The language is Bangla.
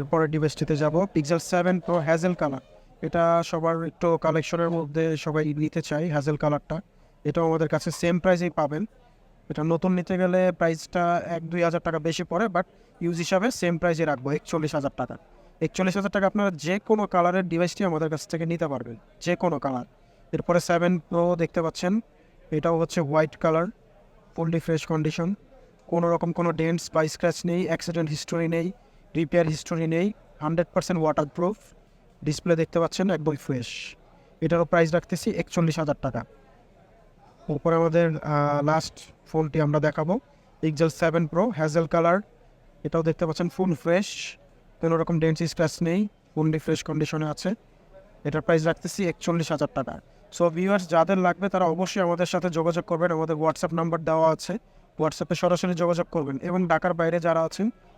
এরপরে ডিভাইসটিতে যাব, পিক্সেল 7 প্রো হ্যাজেল কালার। এটা সবার একটু কালেকশনের মধ্যে সবাই নিতে চাই হ্যাজেল কালারটা। এটাও আমাদের কাছে সেম প্রাইসেই পাবেন। এটা নতুন নিতে গেলে প্রাইসটা 1-2 হাজার টাকা বেশি পড়ে, বাট ইউজ হিসাবে সেম প্রাইসে রাখবো 41,000 টাকা। 41,000 টাকা আপনারা যে কোনো কালারের ডিভাইসটি আমাদের কাছ থেকে নিতে পারবেন, যে কোনো কালার। এরপরে 7 প্রো দেখতে পাচ্ছেন, এটাও হচ্ছে white colour, fully fresh condition, কোনো রকম কোনো ডেন্টস বা স্ক্র্যাচ নেই, অ্যাক্সিডেন্ট হিস্টোরি নেই, রিপেয়ার হিস্টোরি নেই, 100% ওয়াটারপ্রুফ। ডিসপ্লে দেখতে পাচ্ছেন একদম ফ্রেশ। এটারও প্রাইস রাখতেছি 41,000 টাকা। এরপরে আমাদের লাস্ট ফোনটি আমরা দেখাবো, পিক্সেল 7 প্রো হ্যাজেল কালার। এটাও দেখতে পাচ্ছেন ফুল ফ্রেশ, কোনো রকম ডেন্টস স্ক্র্যাচ নেই, ফুললি ফ্রেশ কন্ডিশনে আছে। এটার প্রাইস রাখতেছি 41,000 টাকা। সো ভিউয়ার্স, যাদের লাগবে তারা অবশ্যই আমাদের সাথে যোগাযোগ করবেন, আমাদের হোয়াটসঅ্যাপ নাম্বার দেওয়া আছে, হোয়াটসঅ্যাপে সরাসরি যোগাযোগ করবেন। এবং ঢাকার বাইরে যারা আছেন